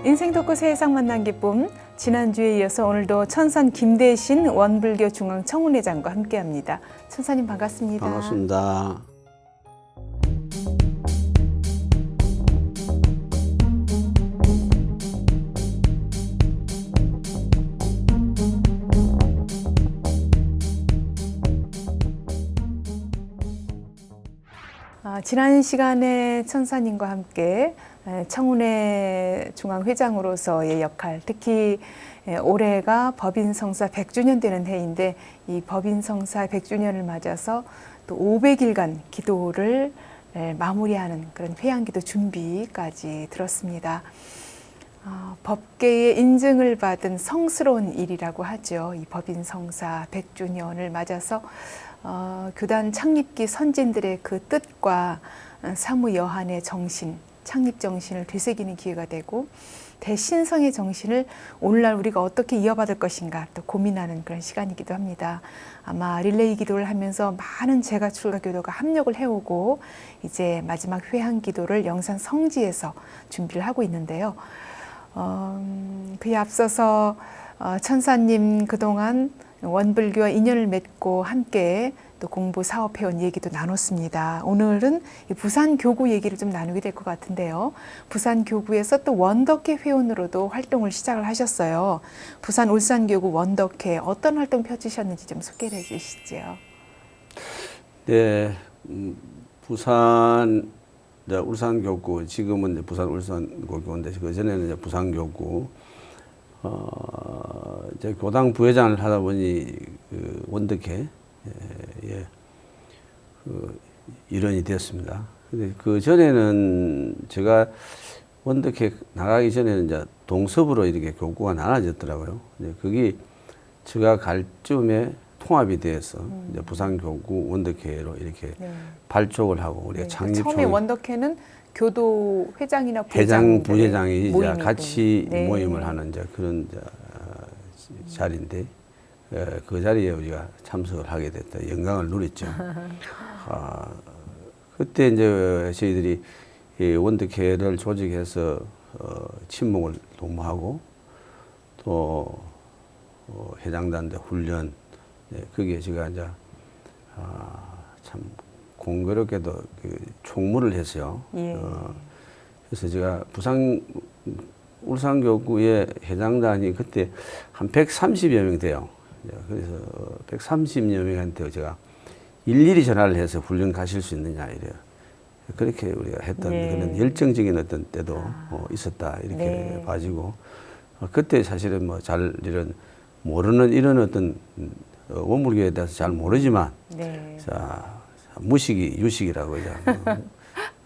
인생 토크 세상 만난 기쁨, 지난주에 이어서 오늘도 천산 김대신 원불교 중앙 청운회장과 함께합니다. 천사님 반갑습니다. 반갑습니다. 지난 시간에 천사님과 함께 청운회 중앙회장으로서의 역할, 특히 올해가 법인성사 100주년 되는 해인데 이 법인성사 100주년을 맞아서 또 500일간 기도를 마무리하는 그런 회양기도 준비까지 들었습니다. 법계의 인증을 받은 성스러운 일이라고 하죠. 이 법인성사 100주년을 맞아서 교단 창립기 선진들의 그 뜻과 사무여한의 정신, 창립 정신을 되새기는 기회가 되고 대신성의 정신을 오늘날 우리가 어떻게 이어받을 것인가 또 고민하는 그런 시간이기도 합니다. 아마 릴레이 기도를 하면서 많은 제가 출가교도가 합력을 해오고 이제 마지막 회향 기도를 영산 성지에서 준비를 하고 있는데요. 그에 앞서서 천사님 그동안 원불교와 인연을 맺고 함께 또 공부 사업해온 얘기도 나눴습니다. 오늘은 부산 교구 얘기를 좀 나누게 될 것 같은데요. 부산 교구에서 또 원덕회 회원으로도 활동을 시작을 하셨어요. 부산 울산교구 원덕회 어떤 활동 펼치셨는지 좀 소개를 해주시죠. 네, 부산 울산교구, 지금은 부산 울산교구인데 그 전에는 이제 부산교구. 이제 교당 부회장을 하다 보니 그 원덕회 그 일원이 되었습니다. 근데 그 전에는 제가 원덕회 나가기 전에는 이제 동섭으로 이렇게 교구가 나눠졌더라고요. 이제 그게 제가 갈 쯤에 통합이 되어서 이제 부산교구 원덕회로 이렇게 발족을 하고 우리가 창립 처음에 원덕회는 교도 회장이나 회장, 부회장이 이제 모임이군요. 같이 모임을 하는 이제 그런 이제 자리인데 그 자리에 우리가 참석을 하게 됐다. 영광을 누렸죠. 그때 이제 저희들이 이 원덕회를 조직해서 친목을 도모하고 또 회장단대 훈련 그게 제가 이제 참 공교롭게도 그 총무를 했어요. 그래서 제가 울산교구의 회장단이 그때 한 130여 명 돼요. 그래서 130여 명한테 제가 일일이 전화를 해서 훈련 가실 수 있느냐 이래요. 그렇게 우리가 했던 그런 열정적인 어떤 때도 있었다 이렇게 봐지고 그때 사실은 뭐 잘 이런 모르는 이런 어떤 원불교에 대해서 잘 모르지만 자 무식이 유식이라고 이제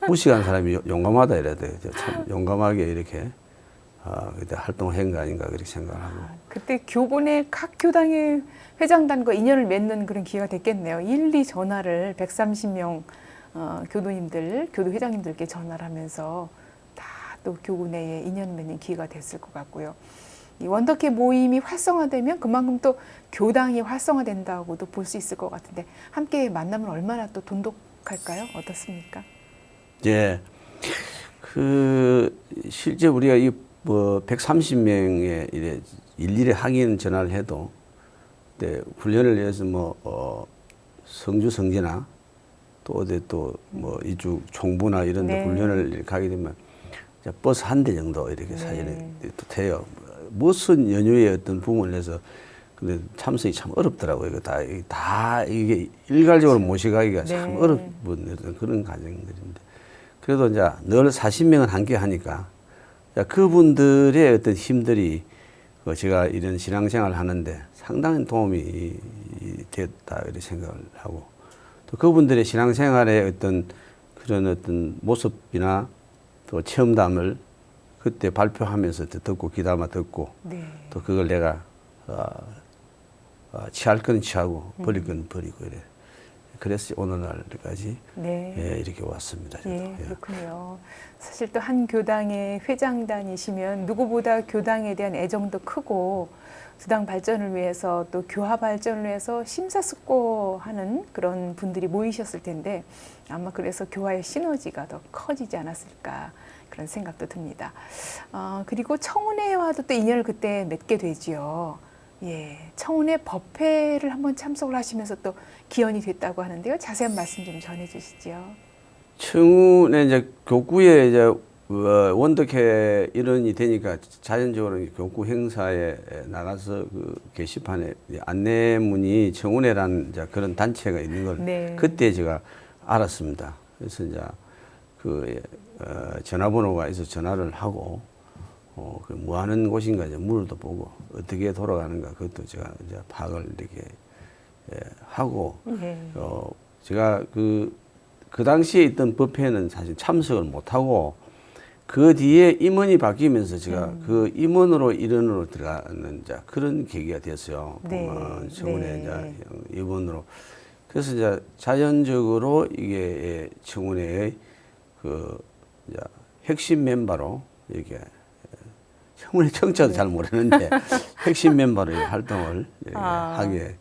무식한 사람이 용감하다 이래야 돼요. 참 용감하게 이렇게 그때 활동을 한 거 아닌가 그렇게 생각하고. 그때 교본의 각 교당의 회장단과 인연을 맺는 그런 기회가 됐겠네요. 일일이 전화를 130명 교도님들, 교도 회장님들께 전화를 하면서 다 또 교구 내에 인연 맺는 기회가 됐을 것 같고요. 이 원덕회 모임이 활성화되면 그만큼 또 교당이 활성화된다고도 볼 수 있을 것 같은데 함께 만나면 얼마나 또 돈독할까요? 어떻습니까? 예, 그 실제 우리가 이 뭐 130명의 이래 일일이 항의 전화를 해도 훈련을 위해서 뭐 성주 성지나 또 어디 또 뭐 이주 총부나 이런 데 훈련을 가게 되면 버스 한 대 정도 이렇게 사실은 또 돼요. 무슨 연휴에 어떤 부분을 해서 근데 참석이 참 어렵더라고요. 이거 다 이게 일괄적으로 모셔가기가 참 어려운 그런 과정들인데 그래도 이제 늘 40명은 함께 하니까 그분들의 어떤 힘들이 제가 이런 신앙생활을 하는데 상당한 도움이 됐다 이렇게 생각을 하고 또 그분들의 신앙생활의 어떤 그런 어떤 모습이나 또 체험담을 그때 발표하면서 듣고 귀담아 듣고 또 그걸 내가 취할 건 취하고 버릴 건 버리고 이래. 그래서 오늘날까지 이렇게 왔습니다. 그렇군요. 사실 또 한 교당의 회장단이시면 누구보다 교당에 대한 애정도 크고 수당 발전을 위해서 또 교화 발전을 위해서 심사숙고하는 그런 분들이 모이셨을 텐데 아마 그래서 교화의 시너지가 더 커지지 않았을까 그런 생각도 듭니다. 그리고 청운회와도 또 인연을 그때 맺게 되지요. 예, 청운회 법회를 한번 참석을 하시면서 또 기원이 됐다고 하는데요. 자세한 말씀 좀 전해주시죠. 청운에 이제 교구에 이제 원덕회 일원이 되니까 자연적으로 교구 행사에 나가서 그 게시판에 안내문이 청운회라는 이제 그런 단체가 있는 걸 네. 그때 제가 알았습니다. 그래서 이제 그 전화번호가 있어 전화를 하고 뭐 하는 곳인가 이제 물도 보고 어떻게 돌아가는가 그것도 제가 이제 파악을 이렇게 하고 예. 제가 그 당시에 있던 법회는 사실 참석을 못하고 그 뒤에 임원이 바뀌면서 제가 그 임원으로 일원으로 들어가는 이제 그런 계기가 됐어요. 네. 청운회 네. 이제 임원으로. 그래서 이제 자연적으로 이게 청운회의 그 이제 핵심 멤버로 이렇게 청운회 청자도 잘 모르는데 핵심 멤버로 활동을 하게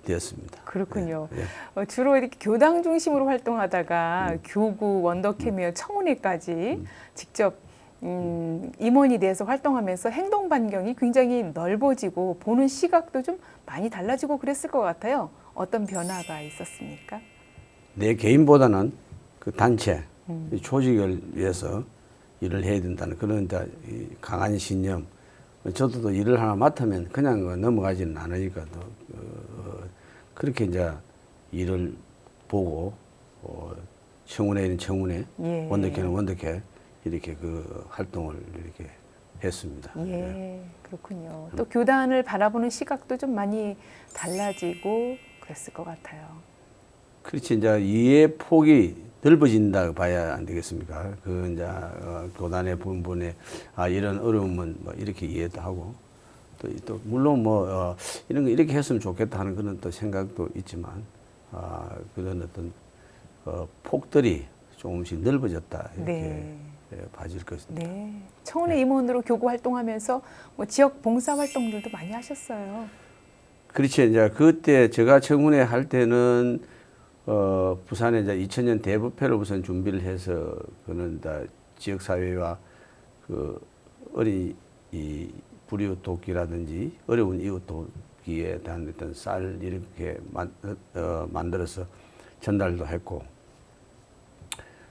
되었습니다. 그렇군요. 예, 예. 주로 이렇게 교당 중심으로 활동하다가 교구, 원더캠이어 청운회까지 직접 임원이 돼서 활동하면서 행동 반경이 굉장히 넓어지고 보는 시각도 좀 많이 달라지고 그랬을 것 같아요. 어떤 변화가 있었습니까? 내 개인보다는 그 단체, 이 조직을 위해서 일을 해야 된다는 그런 이제 강한 신념. 저도 또 일을 하나 맡으면 그냥 넘어가지는 않으니까 또 그렇게 이제 일을 보고 청운회는 청운회, 예. 원덕회는 원덕회 이렇게 그 활동을 이렇게 했습니다. 예, 그렇군요. 또 교단을 바라보는 시각도 좀 많이 달라지고 그랬을 것 같아요. 그렇지 이제 이해 폭이 넓어진다 봐야 안 되겠습니까? 그 이제 교단의 분분에 이런 어려움은 뭐 이렇게 이해도 하고 또 물론 뭐 이런 거 이렇게 했으면 좋겠다 하는 그런 또 생각도 있지만 그런 어떤 폭들이 조금씩 넓어졌다 이렇게 네. 봐질 것입니다. 네. 청운회 임원으로 교구 활동하면서 뭐 지역 봉사 활동들도 많이 하셨어요. 그렇지 이제 그때 제가 청운회 할 때는 부산에 이제 2000년 대부패를 우선 준비를 해서 그는 다 지역 사회와 그 어린 이 불이웃 돕기라든지 어려운 이웃 돕기에 대한 어떤 쌀 이렇게 만들어서 전달도 했고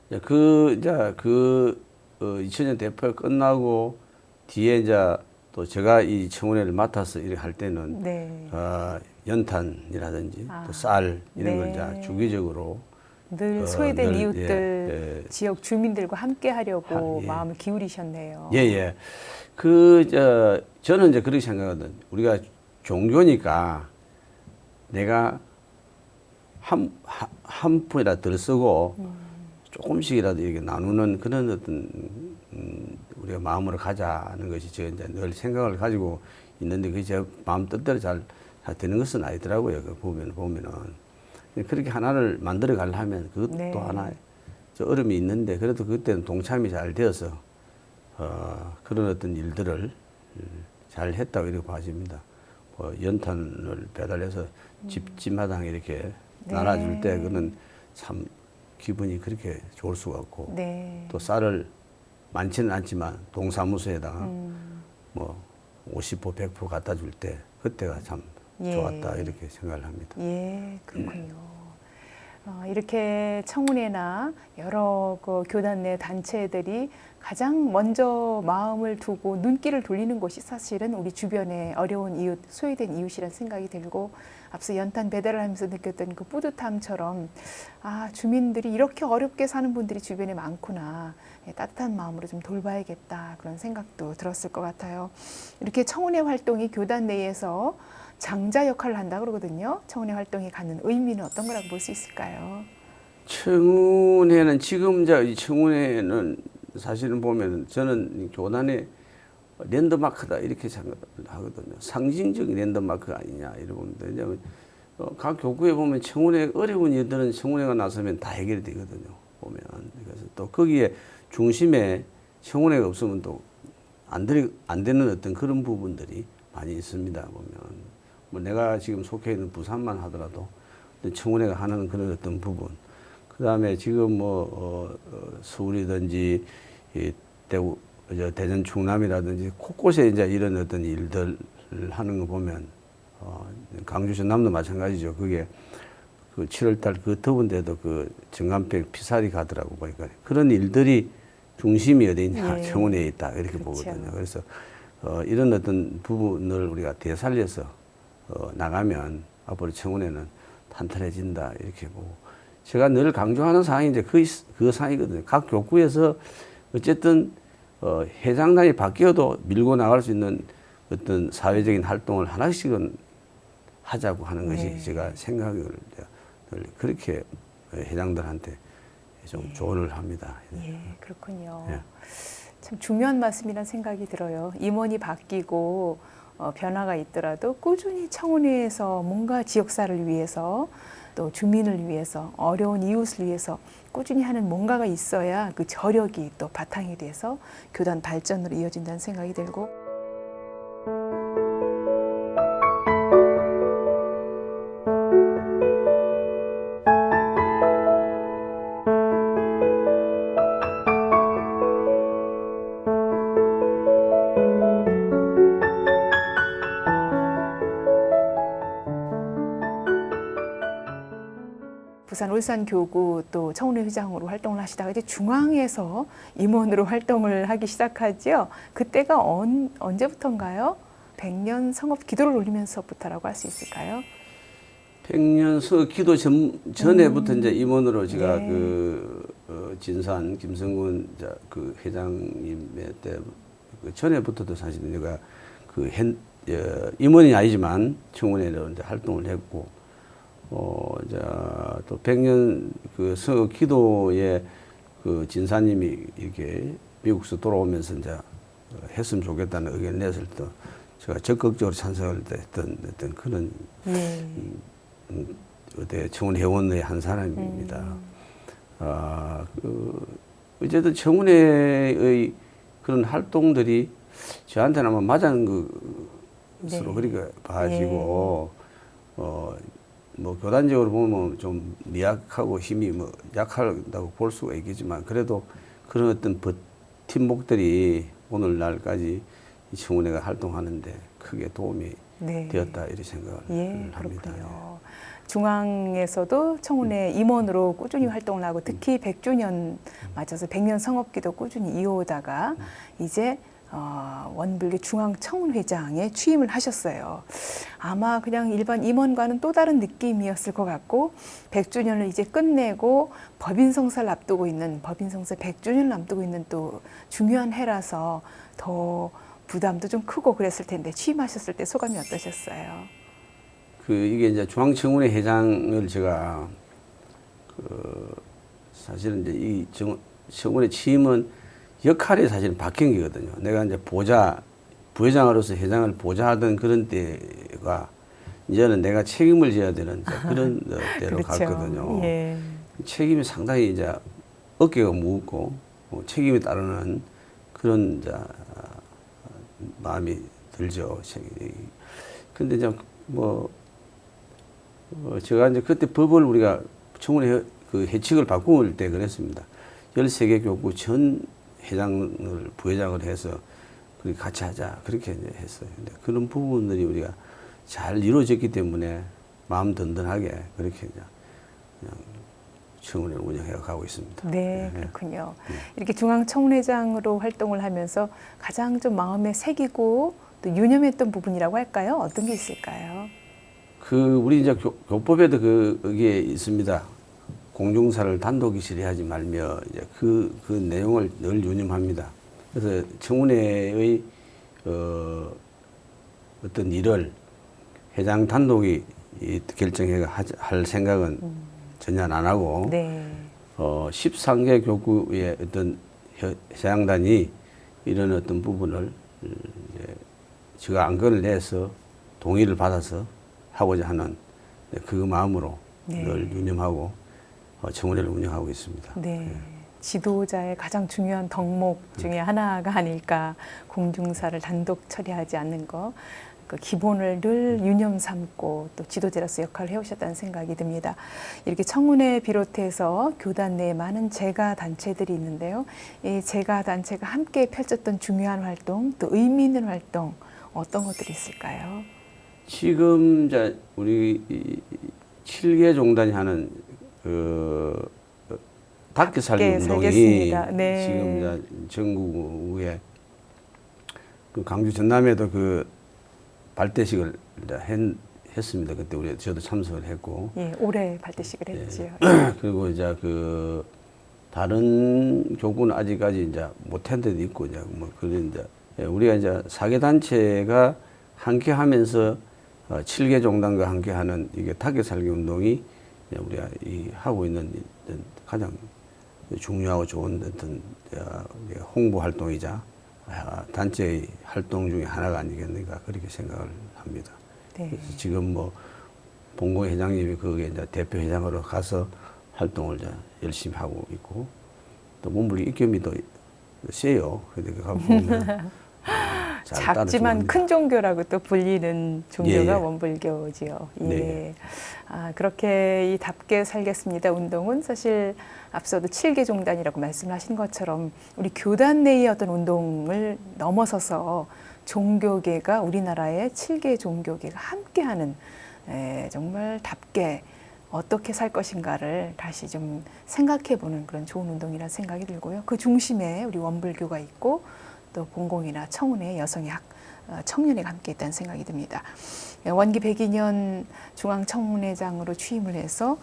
그 2000년 대표가 끝나고 뒤에 이제 또 제가 이 청운회를 맡아서 이렇게 할 때는 네. 연탄이라든지 또 쌀 이런 걸 네. 이제 주기적으로 늘 소외된 늘, 이웃들, 예. 지역 주민들과 함께 하려고 예. 마음을 기울이셨네요. 예. 저는 이제 그렇게 생각하거든. 우리가 종교니까 내가 한 푼이라도 덜 쓰고 조금씩이라도 이렇게 나누는 그런 어떤 우리가 마음으로 가자는 것이 제가 이제 늘 생각을 가지고 있는데 그게 제 마음 뜻대로 잘 되는 것은 아니더라고요. 그 보면은 그렇게 하나를 만들어 가려면 그것도 네. 하나 어려움이 있는데 그래도 그때는 동참이 잘 되어서 그런 어떤 일들을 잘 했다고 이렇게 봐집니다. 뭐 연탄을 배달해서 집마당 이렇게 네. 나눠줄 때 그는 참 기분이 그렇게 좋을 수가 없고 네. 또 쌀을 많지는 않지만 동사무소에다가 뭐 50포 100포 갖다 줄 때 그때가 참 예. 좋았다 이렇게 생각을 합니다. 예, 그렇군요. 이렇게 청운회나 여러 그 교단 내 단체들이 가장 먼저 마음을 두고 눈길을 돌리는 곳이 사실은 우리 주변에 어려운 이웃, 소외된 이웃이라는 생각이 들고 앞서 연탄 배달을 하면서 느꼈던 그 뿌듯함처럼 주민들이 이렇게 어렵게 사는 분들이 주변에 많구나. 따뜻한 마음으로 좀 돌봐야겠다. 그런 생각도 들었을 것 같아요. 이렇게 청운회 활동이 교단 내에서 장자 역할을 한다 그러거든요. 청운회 활동이 갖는 의미는 어떤 거라고 볼 수 있을까요? 청운회는 지금 이 청운회는 사실은 보면 저는 교단의 랜드마크다 이렇게 생각하거든요. 상징적인 랜드마크가 아니냐 이러고 봅니다. 왜냐하면 각 교구에 보면 청운회 어려운 일들은 청운회가 나서면 다 해결이 되거든요. 보면 그래서 또 거기에 중심에 청운회가 없으면 또 안 되는 어떤 그런 부분들이 많이 있습니다. 보면 뭐 내가 지금 속해 있는 부산만 하더라도 청운회가 하는 그런 어떤 부분, 그 다음에 지금 뭐 서울이든지 대구, 대전 충남이라든지 곳곳에 이제 이런 어떤 일들 하는 거 보면 강주 전남도 마찬가지죠. 그게 그 7월달 그 더운 데도 그 전간병 피살이 가더라고 보니까 그런 일들이 중심이 어디 있냐 예. 청운에 있다 이렇게 그렇죠. 보거든요. 그래서 이런 어떤 부분을 우리가 되살려서 나가면 앞으로 청운에는 탄탄해진다 이렇게 보고 제가 늘 강조하는 사항이 이제 그 사항이거든요. 각 교구에서 어쨌든 회장단이 바뀌어도 밀고 나갈 수 있는 어떤 사회적인 활동을 하나씩은 하자고 하는 것이 네. 제가 생각을 늘 그렇게 회장들한테 좀 조언을 합니다. 예, 그렇군요. 예. 참 중요한 말씀이란 생각이 들어요. 임원이 바뀌고 변화가 있더라도 꾸준히 청운회에서 뭔가 지역사를 위해서 또 주민을 위해서 어려운 이웃을 위해서 꾸준히 하는 뭔가가 있어야 그 저력이 또 바탕이 돼서 교단 발전으로 이어진다는 생각이 들고 부산 울산교구 또 청운회 회장으로 활동을 하시다가 이제 중앙에서 임원으로 활동을 하기 시작하지요. 그때가 언제부터인가요? 100년 성업 기도를 올리면서부터라고 할 수 있을까요? 백년서 기도 전에부터 이제 임원으로 제가 네. 진산 김성군 그 회장님의 때그 전에부터도 사실 내가 임원이 아니지만 청운회로 이제 활동을 했고 또 백년 그 서 기도에 그 진사님이 이렇게 미국에서 돌아오면서 이제 했으면 좋겠다는 의견을 냈을 때 제가 적극적으로 찬성을 했던 어떤 그런 청운 회원의 한 사람입니다. 어쨌든 청운회의 그런 활동들이 저한테는 아마 맞은 것으로 그렇게 봐지고 뭐 교단적으로 보면 좀 미약하고 힘이 뭐 약하다고 볼 수가 있겠지만 그래도 그런 어떤 버팀목들이 오늘날까지 이 청운회가 활동하는데 크게 도움이 되었다 이렇게 생각을 합니다. 그렇군요. 중앙에서도 청운회 임원으로 꾸준히 활동을 하고 특히 100주년 맞아서 100년 성업기도 꾸준히 이어오다가 이제 원불교 중앙청운회장에 취임을 하셨어요. 아마 그냥 일반 임원과는 또 다른 느낌이었을 것 같고 100주년을 이제 끝내고 법인성사를 앞두고 있는 법인성사 100주년을 앞두고 있는 또 중요한 해라서 더 부담도 좀 크고 그랬을 텐데 취임하셨을 때 소감이 어떠셨어요? 이게 이제 중앙청운회 회장을 제가 사실은 이제 이 청운회 취임은 역할이 사실은 바뀐 게거든요. 내가 이제 부회장으로서 회장을 보좌하던 그런 때가 이제는 내가 책임을 져야 되는 그런 때로 그렇죠. 갔거든요. 예. 책임이 상당히 이제 어깨가 무겁고 책임이 따르는 그런 이제 마음이 들죠. 근데 이제 제가 이제 그때 법을 우리가 청운회 그 해칙을 바꿀 때 그랬습니다. 13개 교구 전 회장을 부회장을 해서 그렇게 같이 하자 그렇게 이제 했어요. 근데 그런 부분들이 우리가 잘 이루어졌기 때문에 마음 든든하게 그렇게 이제 그냥 청운회를 운영해 가고 있습니다. 네, 그렇군요. 이렇게 중앙청운회장으로 활동을 하면서 가장 좀 마음에 새기고 또 유념했던 부분이라고 할까요? 어떤 게 있을까요? 우리 이제 교법에도 그게 있습니다. 공중사를 단독이 실시하지 말며 이제 그 내용을 늘 유념합니다. 그래서 청운회의 어떤 일을 회장 단독이 결정해 할 생각은 전혀 안 하고 13개 교구의 어떤 회장단이 이런 어떤 부분을 제가 안건을 내서 동의를 받아서 하고자 하는 그 마음으로 늘 유념하고 청운회를 운영하고 있습니다. 네. 지도자의 가장 중요한 덕목 중에 하나가 아닐까. 공중사를 단독 처리하지 않는 거. 그 기본을 늘 유념 삼고 또 지도자로서 역할을 해오셨다는 생각이 듭니다. 이렇게 청운회 비롯해서 교단 내에 많은 재가 단체들이 있는데요. 이 재가 단체가 함께 펼쳤던 중요한 활동, 또 의미 있는 활동 어떤 것들이 있을까요? 지금 이제 우리 7개 종단이 하는 그 닭게 살기 운동이 네. 지금 이제 전국에 그 강주 전남에도 그 발대식을 이제 했습니다. 그때 저도 참석을 했고. 예, 올해 발대식을 했지요. 그리고 이제 그 다른 교구는 아직까지 이제 못한 데도 있고 이제 뭐 그런 이제 우리가 이제 4개 단체가 함께 하면서 7개 종단과 함께 하는 이게 닭게 살기 운동이 우리가 하고 있는 가장 중요하고 좋은 어떤 홍보 활동이자 단체의 활동 중에 하나가 아니겠는가 그렇게 생각을 합니다. 네. 그래서 지금 뭐 봉공 회장님이 거기에 이제 대표 회장으로 가서 활동을 이제 열심히 하고 있고 또 몸부림 입김이 더 세요. 그러니까 가보면 작지만 큰 종교라고 또 불리는 종교가 예, 예. 원불교지요. 예. 네. 그렇게 이 답게 살겠습니다 운동은 사실 앞서도 7개 종단이라고 말씀하신 것처럼 우리 교단 내의 어떤 운동을 넘어서서 종교계가 우리나라의 7개 종교계가 함께하는 정말 답게 어떻게 살 것인가를 다시 좀 생각해보는 그런 좋은 운동이라는 생각이 들고요. 그 중심에 우리 원불교가 있고 또 봉공이나 청운의 여성의 청년회가 함께 있다는 생각이 듭니다. 원기 102년 중앙청문회장으로 취임을 해서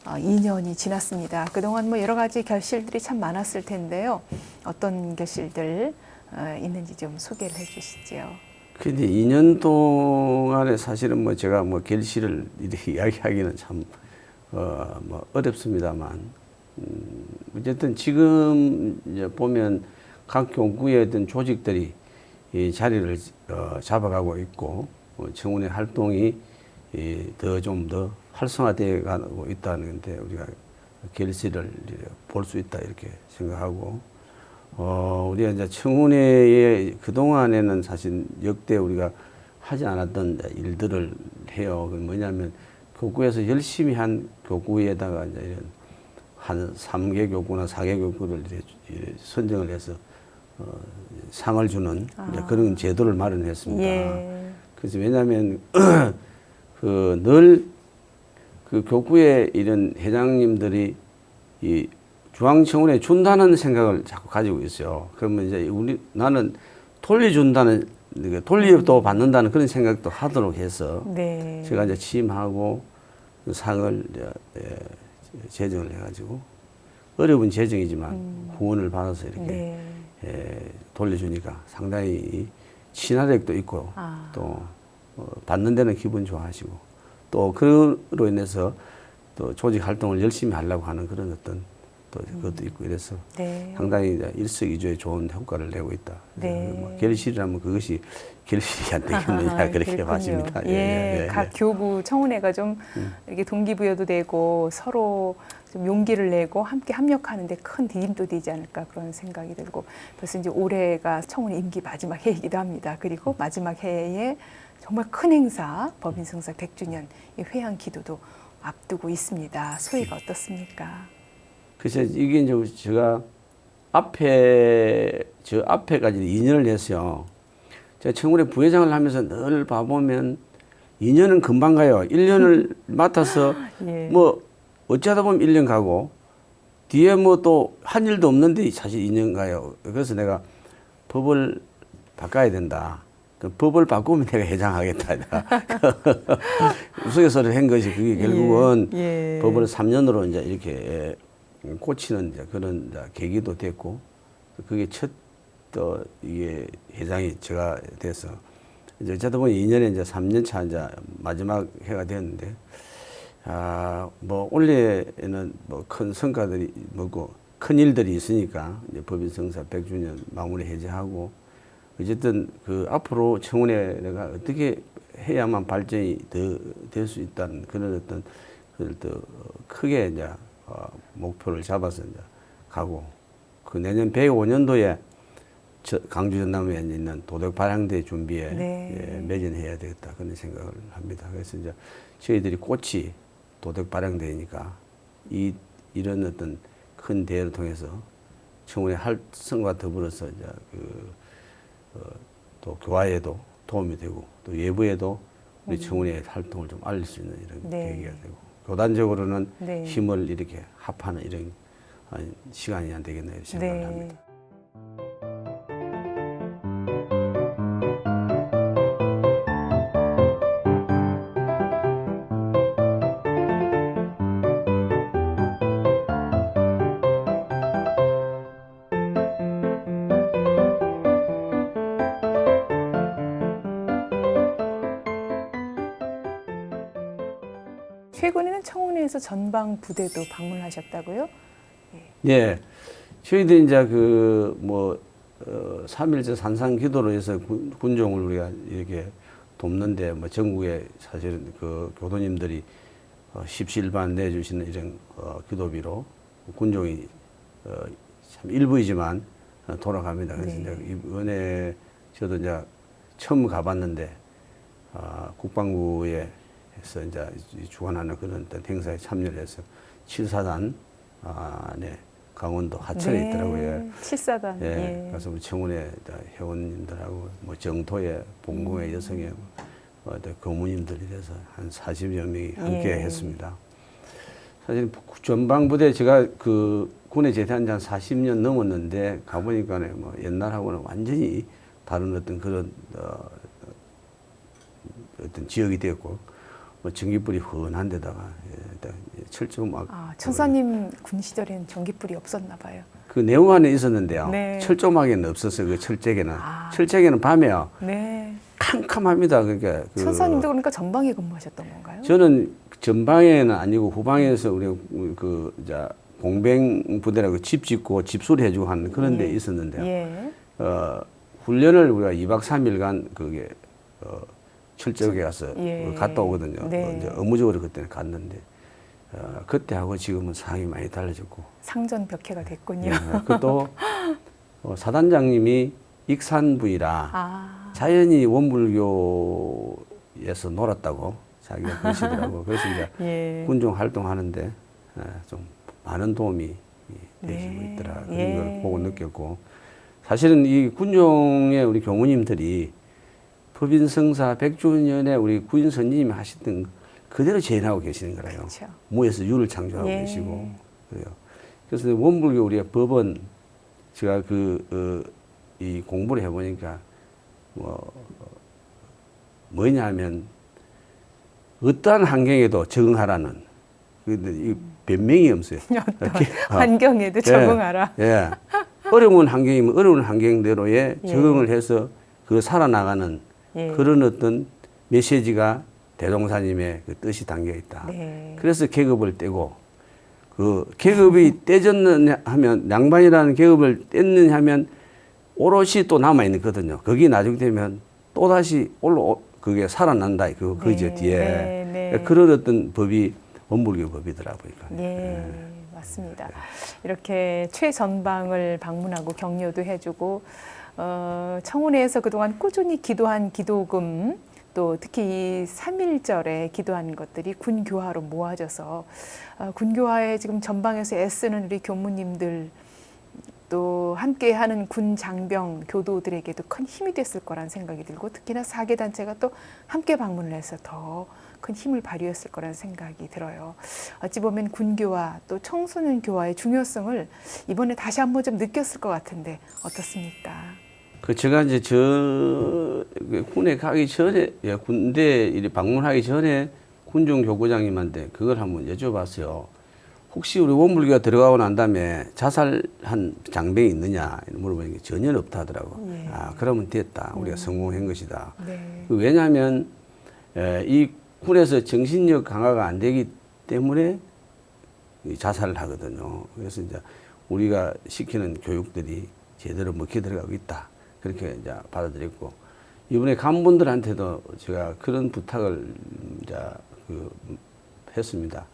2년이 지났습니다. 그동안 뭐 여러 가지 결실들이 참 많았을 텐데요. 어떤 결실들 있는지 좀 소개를 해주시죠. 근데 2년 동안에 사실은 뭐 제가 뭐 결실을 이렇게 이야기하기는 참 뭐 어렵습니다만 어쨌든 지금 이제 보면 각 교구의 어떤 조직들이 이 자리를 잡아가고 있고 청운의 활동이 좀 더 활성화되어 가고 있다는 건데 우리가 결실을 볼 수 있다 이렇게 생각하고 우리가 이제 청운회에 그동안에는 사실 역대 우리가 하지 않았던 일들을 해요. 그 뭐냐면 교구에서 열심히 한 교구에다가 이제 이런 한 3개 교구나 4개 교구를 이렇게 선정을 해서 상을 주는 이제 그런 제도를 마련했습니다. 예. 그래서 왜냐하면 늘 그 교구의 이런 회장님들이 이 중앙청운회 준다는 생각을 자꾸 가지고 있어요. 그러면 이제 나는 돌려준다는, 돌려도 받는다는 그런 생각도 하도록 해서 네. 제가 이제 취임하고 그 상을 이제 제정을 해가지고 어려운 재정이지만 후원을 받아서 이렇게 돌려주니까 상당히 친화력도 있고 또 받는 데는 기분 좋아하시고 또 그로 인해서 또 조직 활동을 열심히 하려고 하는 그런 어떤 또 그것도 있고 이래서 상당히 일석이조의 좋은 효과를 내고 있다. 뭐 결실이라면 그것이 결실이 안 되겠느냐 그렇게 봐집니다. 각 교구 청운회가 좀 이렇게 동기부여도 되고 서로 좀 용기를 내고 함께 합력하는데 큰 디딤도 되지 않을까 그런 생각이 들고 벌써 이제 올해가 청운회 임기 마지막 해이기도 합니다. 그리고 마지막 해에 정말 큰 행사 법인성사 100주년 회향 기도도 앞두고 있습니다. 소회가 어떻습니까? 그래서 이게 이제 제가 앞에까지 2년을 했어요. 제가 청운회 부회장을 하면서 늘 봐보면 2년은 금방 가요. 1년을 맡아서 뭐 어쩌다 보면 1년 가고 뒤에 뭐 또 한 일도 없는데 사실 2년 가요. 그래서 내가 법을 바꿔야 된다. 그 법을 바꾸면 내가 회장하겠다. 우스갯소리를 한 것이 그게 결국은 법을 3년으로 이제 이렇게 고치는 이제 그런 이제 계기도 됐고 그게 첫 또 이게 회장이 제가 돼서 이제 어쩌다 보니 2년에 이제 3년 차 이제 마지막 해가 됐는데 뭐 올해에는 뭐 큰 성과들이 뭐고 큰 일들이 있으니까 이제 법인성사 100주년 마무리 해제하고 어쨌든 그 앞으로 청운회가 어떻게 해야만 발전이 더 될 수 있다는 그런 어떤 그걸 더 크게 이제 목표를 잡아서 이제 가고 그 내년 105년도에 강주 전남에 있는 도덕 발양대 준비에 네. 매진해야 되겠다 그런 생각을 합니다. 그래서 이제 저희들이 꽃이 도덕 발양대니까 이런 어떤 큰 대회를 통해서 청운의 활성과 더불어서 이제 또 교화에도 도움이 되고 또 외부에도 우리 청운의 활동을 좀 알릴 수 있는 이런 네. 계기가 되고 교단적으로는 네. 힘을 이렇게 합하는 이런 시간이 안 되겠나 이런 생각을 네. 합니다. 최근에는 청운회에서 전방 부대도 방문하셨다고요? 예, 저희도 이제 뭐 3일째 산상 기도로 해서 군종을 우리가 이렇게 돕는데 뭐 전국에 사실은 그 교도님들이 십시일반 내주시는 이런 기도비로 군종이 참 일부이지만 돌아갑니다. 그래서 네. 이제 이번에 저도 이제 처음 가봤는데 국방부에서 이제 주관하는 그런 어떤 행사에 참여를 해서 7사단 네, 강원도 하천에 네. 있더라고요. 7사단. 예, 그래서 우리 청운의 회원님들하고 뭐 정토의 봉공의 여성의 거무님들이 돼서 한 40여 명이 함께 예. 했습니다. 사실 전방부대 제가 그 군에 제대한 지 한 40년 넘었는데 가보니까 뭐 옛날하고는 완전히 다른 어떤 그런 어떤 지역이 됐고 뭐 전기불이 흔한 데다가 철저 막 천사님 군 시절엔 전기불이 없었나 봐요. 그 내부 안에 있었는데요. 네. 철조망에는 없었어요. 그 철제계는. 아. 철제계는 밤에요. 네. 캄캄합니다. 그러니까 천사님도 그러니까 전방에 근무하셨던 건가요? 저는 전방에는 아니고 후방에서 우리 이제 공병 부대라고 집 짓고 집수리 해주고 하는 그런 데 예. 있었는데요. 예. 훈련을 우리가 2박 3일간 그게 철저하게 가서 예. 갔다 오거든요. 네. 이제 의무적으로 그때는 갔는데 그때하고 지금은 상황이 많이 달라졌고. 상전벽해가 됐군요. 그또 사단장님이 익산부이라 아. 자연히 원불교에서 놀았다고 자기가 그러시더라고. 그래서 이제 예. 군종 활동하는데 좀 많은 도움이 되시고 네. 있더라. 그런 예. 걸 보고 느꼈고 사실은 이 군종의 우리 교무님들이 법인성사 100주년에 우리 구인 선생님이 하셨던 그대로 재현하고 계시는 거라요. 그렇죠. 무에서 유를 창조하고 예. 계시고 그래요. 그래서 원불교 우리가 법은 제가 이 공부를 해보니까 뭐냐면 어떠한 환경에도 적응하라는 이 변명이 없어요. 어떤 환경에도 적응하라. 예. 어려운 환경이면 어려운 환경대로의 예. 적응을 해서 그 살아나가는 예. 그런 어떤 메시지가 대종사님의 그 뜻이 담겨 있다. 네. 그래서 계급을 떼고 그 계급이 떼졌느냐 하면 양반이라는 계급을 뗐느냐 하면 오롯이 또 남아 있거든요. 거기 나중에 되면 또 다시 그게 살아난다. 그저 뒤에 네, 네. 그런 어떤 법이 원불교 법이더라 보니까. 예, 맞습니다. 이렇게 최전방을 방문하고 격려도 해주고 청운회에서 그동안 꾸준히 기도한 기도금 또 특히 이 3.1절에 기도한 것들이 군교화로 모아져서 군교화에 지금 전방에서 애쓰는 우리 교무님들 또 함께하는 군 장병 교도들에게도 큰 힘이 됐을 거란 생각이 들고 특히나 4개 단체가 또 함께 방문을 해서 더 큰 힘을 발휘했을 거란 생각이 들어요. 어찌 보면 군교화 또 청소년 교화의 중요성을 이번에 다시 한번 좀 느꼈을 것 같은데 어떻습니까? 제가 이제 군에 가기 전에 군대 일 방문하기 전에 군종 교구장님한테 그걸 한번 여쭤봤어요. 혹시 우리 원불교가 들어가고 난 다음에 자살한 장병이 있느냐 물어보니까 전혀 없다 하더라고. 예. 그러면 됐다. 우리가 성공한 것이다. 네. 왜냐하면 이 군에서 정신력 강화가 안 되기 때문에 자살을 하거든요. 그래서 이제 우리가 시키는 교육들이 제대로 먹혀 들어가고 있다. 그렇게 이제 받아들였고 이번에 간부들한테도 제가 그런 부탁을 이제 했습니다.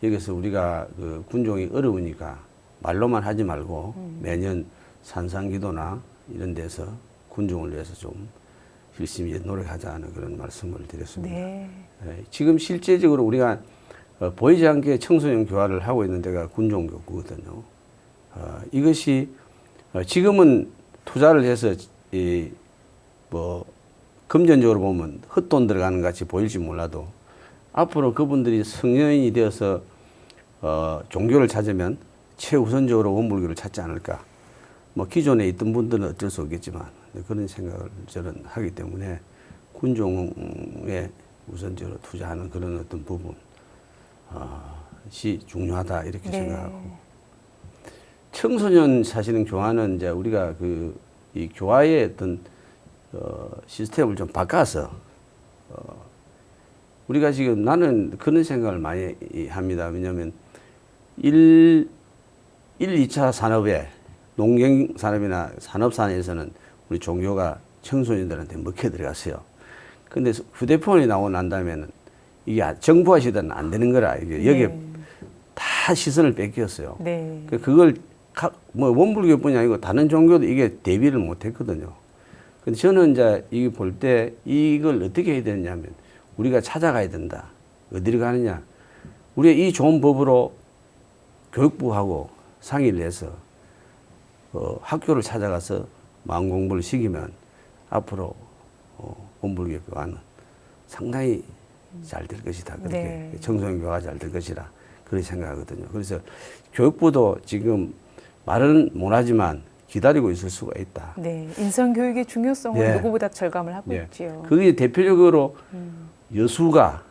여기서 우리가 군종이 어려우니까 말로만 하지 말고 매년 산상기도나 이런 데서 군중을 위해서 좀 열심히 노력하자는 그런 말씀을 드렸습니다. 네. 예, 지금 실제적으로 우리가 보이지 않게 청소년 교화를 하고 있는 데가 군종교구거든요. 이것이 지금은 투자를 해서 뭐 금전적으로 보면 헛돈 들어가는 것 같이 보일지 몰라도 앞으로 그분들이 성년이 되어서 종교를 찾으면 최우선적으로 원불교를 찾지 않을까. 뭐 기존에 있던 분들은 어쩔 수 없겠지만 그런 생각을 저는 하기 때문에 군종에 우선적으로 투자하는 그런 어떤 부분이 중요하다 이렇게 네. 생각하고 청소년 사실은 교화는 이제 우리가 이 교화의 어떤 시스템을 좀 바꿔서 우리가 지금 나는 그런 생각을 많이 합니다. 왜냐하면 2차 산업에 농경 산업이나 산업 산에서는 우리 종교가 청소년들한테 먹혀 들어갔어요. 근데 휴대폰이 나오고 난 다음에는 이게 정부화 시대는 안 되는 거라 이게 여기에 네. 다 시선을 뺏겼어요. 네. 그걸 뭐 원불교뿐이 아니고 다른 종교도 이게 대비를 못했거든요. 근데 저는 이제 이거 볼 때 이걸 어떻게 해야 되냐면 우리가 찾아가야 된다. 어디로 가느냐? 우리가 이 좋은 법으로 교육부하고 상의를 해서 학교를 찾아가서 마음 공부를 시키면 앞으로 원불교 교화는 상당히 잘 될 것이다. 그렇게 네. 청소년 교화가 잘 될 것이라 그렇게 생각하거든요. 그래서 교육부도 지금 말은 못하지만 기다리고 있을 수가 있다. 네. 인성 교육의 중요성을 예. 누구보다 절감을 하고 예. 있지요. 그게 대표적으로 여수가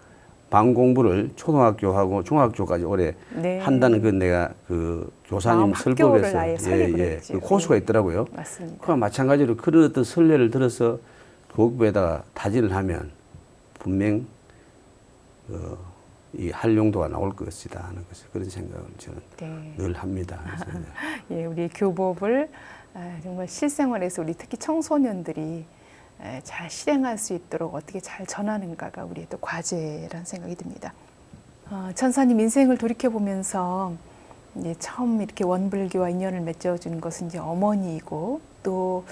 방 공부를 초등학교하고 중학교까지 올해 네. 한다는 건 내가 그 교사님 학교를 설법에서 아예 설립을 했죠. 그 코스가 있더라고요. 맞습니다. 그와 마찬가지로 그런 어떤 선례를 들어서 교육부에다가 타진을 하면 분명 이 활용도가 나올 것이다 하는 것을 그런 생각을 저는 네. 늘 합니다. 그래서 예, 우리 교법을 정말 실생활에서 우리 특히 청소년들이 잘 실행할 수 있도록 어떻게 잘 전하는가가 우리의 또 과제라는 생각이 듭니다. 천사님 인생을 돌이켜 보면서 이제 처음 이렇게 원불교와 인연을 맺어준 것은 이제 어머니이고 또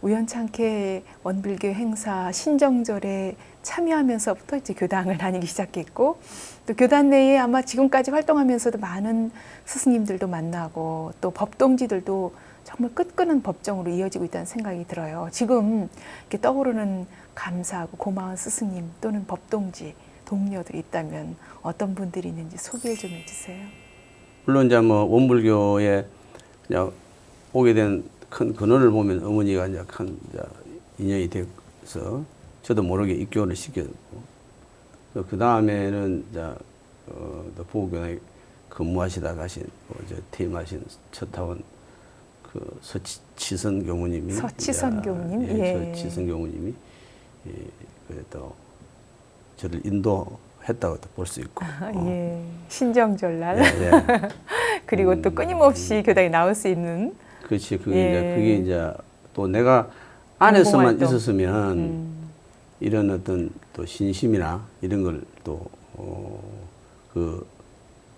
우연찮게 원불교 행사 신정절에 참여하면서부터 이제 교당을 다니기 시작했고 또 교단 내에 아마 지금까지 활동하면서도 많은 스승님들도 만나고 또 법동지들도 정말 끝끄는 법정으로 이어지고 있다는 생각이 들어요. 지금 이렇게 떠오르는 감사하고 고마운 스승님 또는 법동지, 동료들이 있다면 어떤 분들이 있는지 소개 좀 해주세요. 물론 이제 뭐 원불교에 그냥 오게 된 큰 근원을 보면 어머니가 이제 큰 인연이 돼서 저도 모르게 입교를 시켰고 그 다음에는 이제 보호교당에 근무하시다 가신 이제 퇴임하신 첫타원 그 서치선 교무님이 서치선 교무님, 예. 서치선 교무님이 또 저를 인도했다고 볼 수 있고 예, 신정절날 예, 예. 그리고 또 끊임없이 교당에 나올 수 있는 그렇지 예. 그게 이제 또 내가 안에서만 공공활동. 있었으면 이런 어떤 또 신심이나 이런 걸 또 그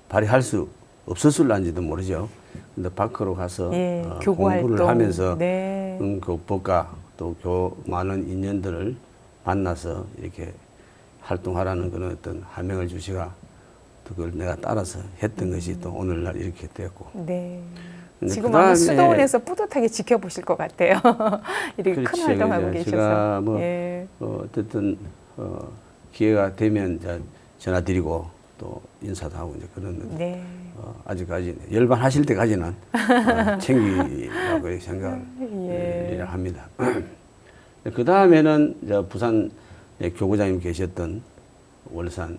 발휘할 수 없었을란지도 모르죠. 근데 밖으로 가서 예, 공부를 교구활동. 하면서 네. 교법과 또 많은 인연들을 만나서 이렇게 활동하라는 그런 어떤 하명을 주시가 그걸 내가 따라서 했던 것이 또 오늘날 이렇게 됐고. 네. 근데 지금 그다음에 아마 수도원에서 뿌듯하게 지켜보실 것 같아요. 이렇게 그렇지, 큰 활동하고 그죠. 계셔서. 제가 뭐 예. 어쨌든 기회가 되면 이제 전화드리고 또 인사도 하고 이제 그런 네. 아직까지 열반하실 때까지는 챙기라고 이렇게 생각을 예. 합니다. 그 다음에는 부산 교구장님 계셨던 월산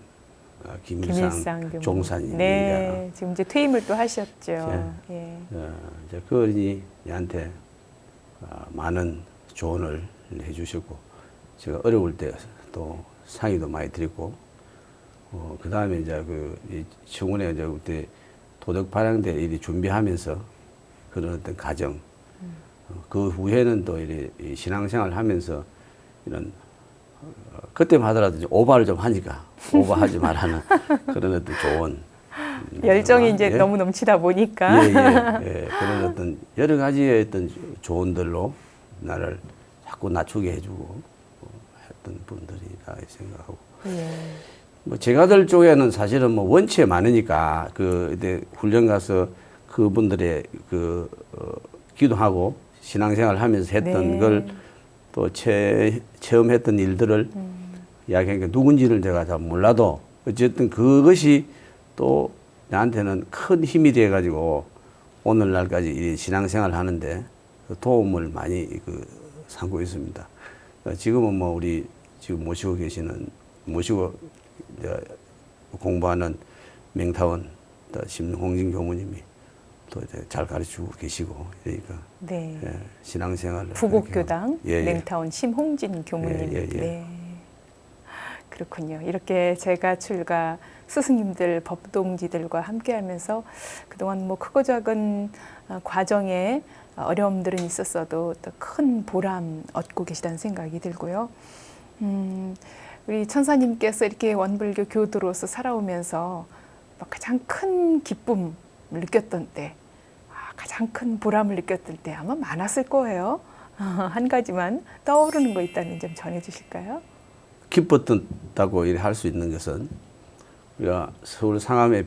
김일상 교무. 종사님. 네. 지금 이제 퇴임을 또 하셨죠. 예. 이제 그 어린이한테 많은 조언을 해주셨고 제가 어려울 때 또 상의도 많이 드렸고 그 다음에 이제 청원에 이제 그때 도덕 발양대 일이 준비하면서 그런 어떤 과정 그 후에는 또 이 신앙생활 하면서 이런 그때만 하더라도 이제 오바를 좀 하니까 오바하지 말라는 그런 어떤 조언 열정이 이제 예? 너무 넘치다 보니까. 그런 어떤 여러 가지의 어떤 조언들로 나를 자꾸 낮추게 해주고 했던 분들이라 생각하고. 예. 뭐 제가들 쪽에는 사실은 뭐 원체 많으니까 이때 훈련 가서 그분들의 기도하고 신앙생활 하면서 했던 네. 걸 또 체험했던 일들을 이야기하니까 누군지를 제가 잘 몰라도 어쨌든 그것이 또 나한테는 큰 힘이 돼 가지고 오늘날까지 이 신앙생활을 하는데 도움을 많이 삼고 있습니다. 지금은 뭐 우리 지금 모시고 이제 공부하는 맹타원 심홍진 교무님이 또 이제 잘 가르치고 계시고 그러니까 네. 예, 신앙생활을 부곡교당 예, 예. 맹타원 심홍진 교무님. 예, 예, 예. 네. 그렇군요. 이렇게 제가 출가 스승님들, 법동지들과 함께하면서 그동안 뭐 크고 작은 과정에 어려움들은 있었어도 또 큰 보람 얻고 계시다는 생각이 들고요. 우리 천사님께서 이렇게 원불교 교도로서 살아오면서 가장 큰 기쁨을 느꼈던 때, 가장 큰 보람을 느꼈을 때 아마 많았을 거예요. 한 가지만 떠오르는 거 있다면 좀 전해주실까요? 기뻤다고 할 수 있는 것은 우리가 서울 상암에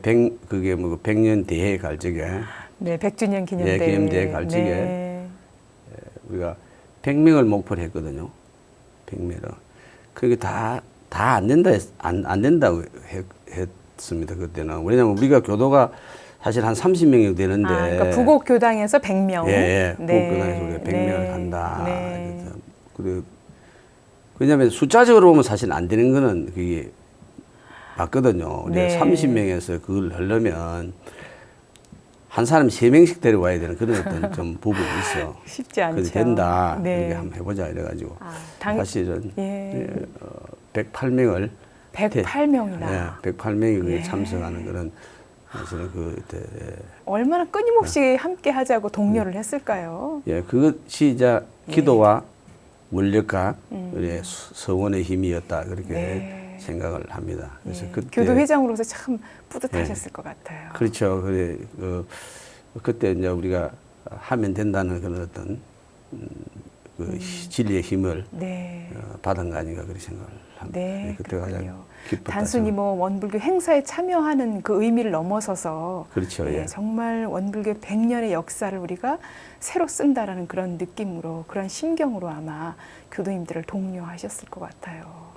그게 뭐 100년 대회 갈 적에 네, 100주년 기념대회. 예, 기념대회 갈 적에 네. 우리가 100명을 목표로 했거든요. 100명을. 그게 다 안 된다 안 된다고 했습니다. 그때는. 왜냐하면 우리가 교도가 사실 한 30명이 되는데 그러니까 부곡교당에서 100명. 예, 네. 부곡교당에서 우리가 100명을 네. 한다. 네. 그리고 왜냐하면 숫자적으로 보면 사실 안 되는 거는 그게 맞거든요. 우리가 네. 30명에서 그걸 하려면 한 사람 3명씩 데려와야 되는 그런 어떤 좀 부분이 있어. 쉽지 않죠. 그래서 된다. 네. 그렇게 한번 해보자 이래가지고 사실은 예. 108명을 108명이나 108명이 예. 참석하는 그런 사실은 그때 얼마나 끊임없이 함께 하자고 독려를 했을까요? 예 그것이 이제 기도와 원력과 우리의 서원의 힘이었다 그렇게 네. 생각을 합니다. 그래서 예. 그때 교도회장으로서 참 뿌듯하셨을 것 같아요. 그렇죠. 그래 그때 이제 우리가 하면 된다는 그런 어떤 진리의 힘을 네. 받은 거 아닌가 그렇게 생각을 합니다. 네, 그때 가장 그렇군요. 기뻤다. 단순히 뭐 원불교 행사에 참여하는 그 의미를 넘어서서 그렇죠. 예. 정말 원불교 100년의 역사를 우리가 새로 쓴다라는 그런 느낌으로 그런 심경으로 아마 교도님들을 독려하셨을 것 같아요.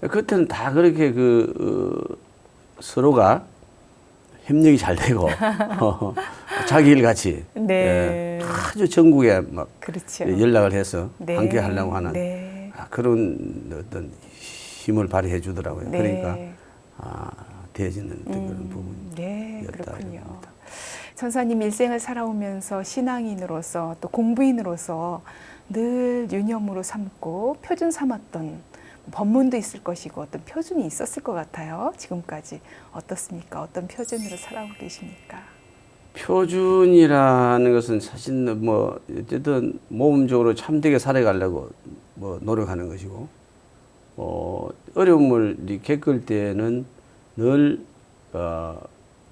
예. 그때는 다 그렇게 서로가 협력이 잘 되고 자기 일 같이 네. 아주 전국에 막 그렇죠. 연락을 해서 네. 함께 하려고 하는 네. 그런 어떤 힘을 발휘해 주더라고요. 네. 그러니까 되어지는 그런 부분이 네, 였다 그렇군요. 이겁니다. 천사님 일생을 살아오면서 신앙인으로서 또 공부인으로서 늘 유념으로 삼고 표준 삼았던 법문도 있을 것이고 어떤 표준이 있었을 것 같아요. 지금까지 어떻습니까? 어떤 표준으로 살아오고 계십니까? 표준이라는 것은 사실 뭐 어쨌든 모범적으로 참되게 살아가려고 뭐 노력하는 것이고 어려움을 겪을 때는 늘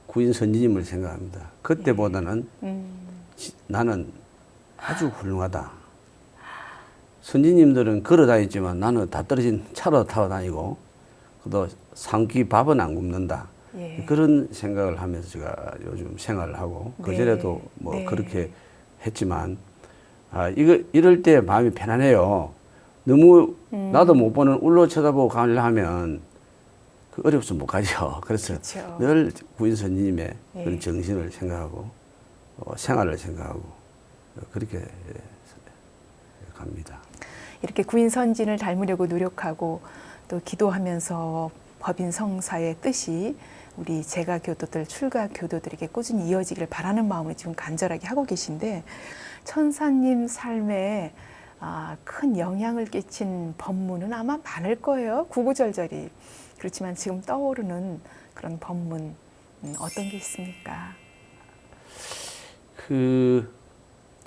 구인 선지님을 생각합니다. 그때보다는 나는 아주 훌륭하다. 선지님들은 걸어 다녔지만 나는 다 떨어진 차로 타고 다니고 또 상끼 밥은 안 굶는다. 예. 그런 생각을 하면서 제가 요즘 생활을 하고 네. 그전에도 뭐 네. 그렇게 했지만 이럴 때 마음이 편안해요. 너무 나도 못 보는 울로 쳐다보고 가려 하면 어렵서 못 가죠. 그래서 그렇죠. 늘 구인 선지님의 예. 그런 정신을 생각하고 생활을 생각하고 그렇게 갑니다. 이렇게 구인 선진을 닮으려고 노력하고 또 기도하면서 법인 성사의 뜻이 우리 제가 교도들, 출가 교도들에게 꾸준히 이어지기를 바라는 마음으로 지금 간절하게 하고 계신데 천사님 삶에 큰 영향을 끼친 법문은 아마 많을 거예요. 구구절절히. 그렇지만 지금 떠오르는 그런 법문 어떤 게 있습니까?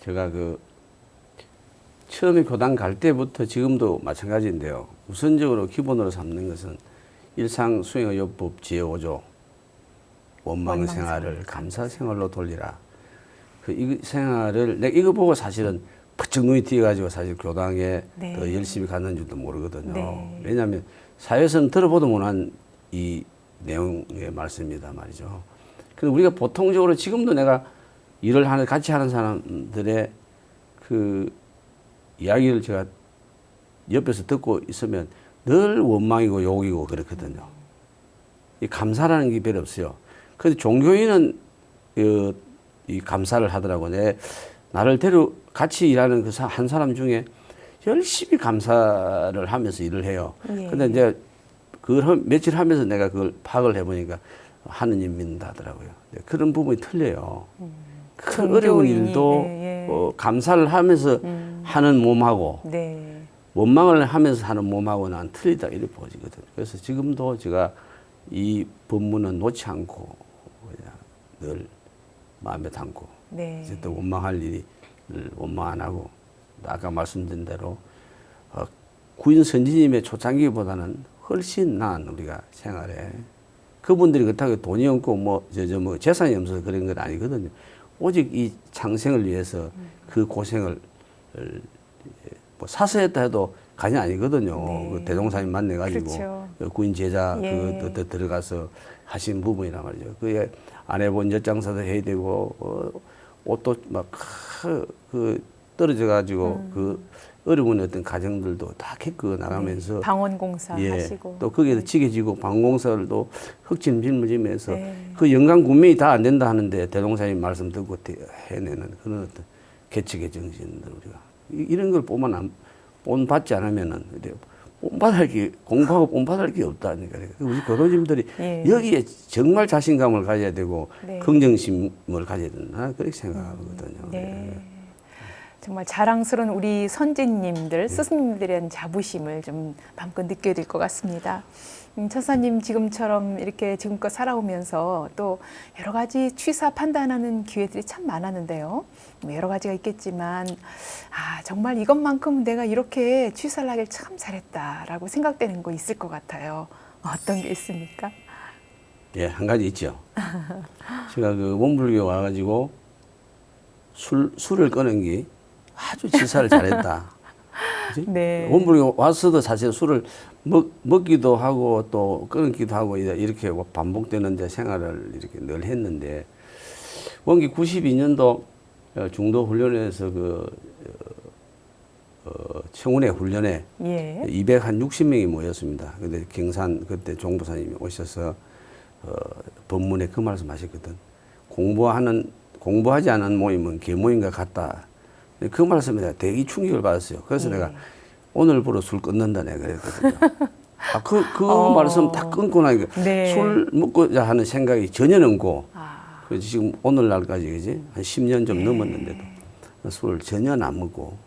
제가 처음에 교당 갈 때부터 지금도 마찬가지인데요. 우선적으로 기본으로 삼는 것은 일상 수행의요법 제5조 원망 생활을 감사 생활로 돌리라. 이 생활을 내가 이거 보고 사실은 퍼쩍 눈이 띄어가지고 사실 교당에 네. 더 열심히 갔는 줄도 모르거든요. 네. 왜냐하면 사회에서는 들어보도 못한 이 내용의 말씀입니다 말이죠. 그래서 우리가 보통적으로 지금도 내가 일을 하는 같이 하는 사람들의 그 이야기를 제가 옆에서 듣고 있으면 늘 원망이고 욕이고 그렇거든요. 이 감사라는 게 별로 없어요. 그런데 종교인은 이 감사를 하더라고요. 나를 같이 일하는 그 한 사람 중에 열심히 감사를 하면서 일을 해요. 예. 근데 이제 그걸 며칠 하면서 내가 그걸 파악을 해보니까 하느님 믿는다 하더라고요. 그런 부분이 틀려요. 그 어려운 종교인이, 일도 예, 예. 감사를 하면서 하는 몸하고 네. 원망을 하면서 하는 몸하고는 안 틀리다 이렇게 보지거든요. 그래서 지금도 제가 이 법문은 놓지 않고 그냥 늘 마음에 담고 네. 이제 또 원망할 일이 원망 안 하고 아까 말씀드린 대로 구인 선지님의 초창기보다는 훨씬 나은 우리가 생활에 그분들이 그렇다고 돈이 없고 뭐 재산이 없어서 그런 건 아니거든요. 오직 이 창생을 위해서 그 고생을 뭐 사서했다 해도 간이 아니거든요. 네. 그 대종사님 만나가지고 그렇죠. 그 구인 제자 예. 그 들어가서 하신 부분이란 말이죠. 그게 아내분 엿장사도 해야 되고 옷도 막 그 떨어져 가지고 그 어려운 어떤 가정들도 다 겪어 나가면서 네. 방언공사 하시고 또 거기에서 지게지고 방공사를도 흑심 짊어지면서 네. 그 연간 군명이 다 안 된다 하는데 대종사님 말씀 듣고 해내는 그런 어떤 개척의 정신들 우리가 이런 걸 본받지 않으면은 본받을 게 공부하고 본받을 게 없다니까. 우리 교도님들이 예. 여기에 정말 자신감을 가져야 되고 네. 긍정심을 가져야 된다 그렇게 생각하거든요. 네. 정말 자랑스러운 우리 선지님들, 스승님들에 대한 자부심을 좀 마음껏 느껴야 될 것 같습니다. 천사님 지금처럼 이렇게 지금껏 살아오면서 또 여러 가지 취사 판단하는 기회들이 참 많았는데요. 뭐 여러 가지가 있겠지만 정말 이것만큼 내가 이렇게 취사를 하길 참 잘했다라고 생각되는 거 있을 것 같아요. 어떤 게 있습니까? 예, 한 가지 있죠. 제가 그 원불교 와가지고 술을 끊은 게 아주 치사를 잘했다. 그치? 네. 원불교 와서도 사실 술을 먹기도 하고 또 끊기도 하고 이렇게 반복되는데 생활을 이렇게 늘 했는데 원기 92년도 중도 훈련에서 청운회 훈련에 예. 260명이 모였습니다. 근데 경산 그때 종부사님이 오셔서 법문에 그 말씀 하셨거든. 공부하지 않은 모임은 계모임과 같다. 그 말씀에 내가 되게 충격을 받았어요. 그래서 내가 오늘부로 술 끊는다 내가 그랬거든요. 그 말씀 딱 끊고 나니까 네. 술 먹고자 하는 생각이 전혀 없고 그래서 지금 오늘날까지 그지 한 10년 좀 넘었는데도 술을 전혀 안 먹고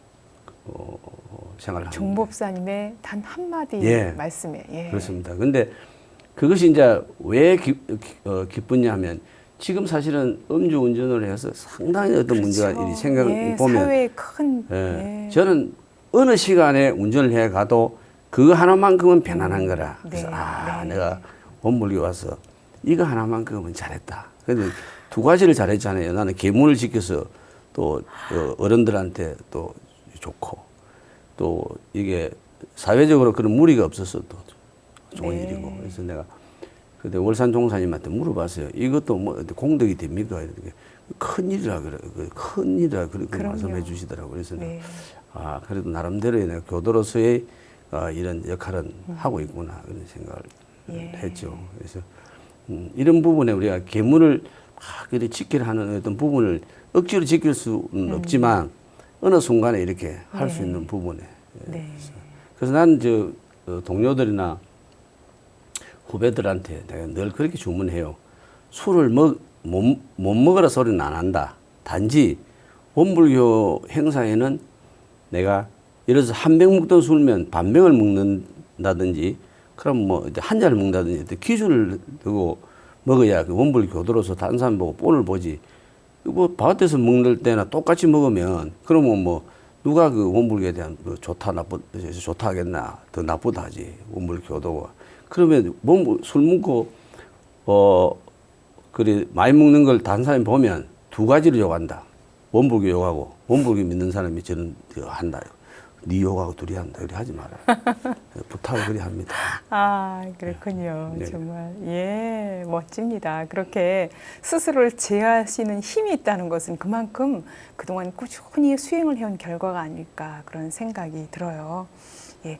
생활을 합니다. 종법사님의 단 한마디 예. 말씀에 예. 그렇습니다. 근데 그것이 이제 왜 기쁘냐 하면 지금 사실은 음주운전을 해서 상당히 어떤 문제가 이 생각을 보면 사회에 큰 저는 어느 시간에 운전을 해 가도 그거 하나만큼은 편안한 거라. 그래서 내가 원불교 와서 이거 하나만큼은 잘했다. 근데 두 가지를 잘했잖아요. 나는 계문을 지켜서 또 어른들한테 또 좋고 또 이게 사회적으로 그런 무리가 없었어도 좋은 일이고. 그래서 내가 그때 월산 종사님한테 물어봤어요. 이것도 뭐 공덕이 됩니까? 이렇게 큰일이라 그래. 큰일이라 그렇게 말씀해 주시더라고요. 그래서 내가 그래도 나름대로의 내가 교도로서의 이런 역할은 하고 있구나 그런 생각을 했죠. 그래서 이런 부분에 우리가 계문을 그렇게 지키려 하는 어떤 부분을 억지로 지킬 수는 없지만 어느 순간에 이렇게 할 수 있는 부분에. 그래서 나는 동료들이나 후배들한테 내가 늘 그렇게 주문해요. 술을 못 먹으라 소리는 안 한다. 단지 원불교 행사에는 내가 예를 들어서 한 병 먹던 술면 반 병을 먹는다든지 그럼 뭐 한 잔을 먹는다든지 기준을 두고 먹어야 그 원불교도로서 다른 사람 보고 본을 보지. 뭐 바깥에서 먹는 때나 똑같이 먹으면 그러면 뭐 누가 그 원불교에 대한 좋다 하겠나. 더 나쁘다 하지. 원불교도가. 그러면 술 먹고 그래 많이 먹는 걸 다른 사람이 보면 두 가지를 요구한다. 원불교 욕하고 원불교 믿는 사람이 저는 한다. 네 욕하고 둘이 한다. 그리 하지 마라. 부탁을 그리 합니다. 아, 그렇군요. 네. 정말 예, 멋집니다. 그렇게 스스로를 제어하시는 힘이 있다는 것은 그만큼 그동안 꾸준히 수행을 해온 결과가 아닐까 그런 생각이 들어요. 예.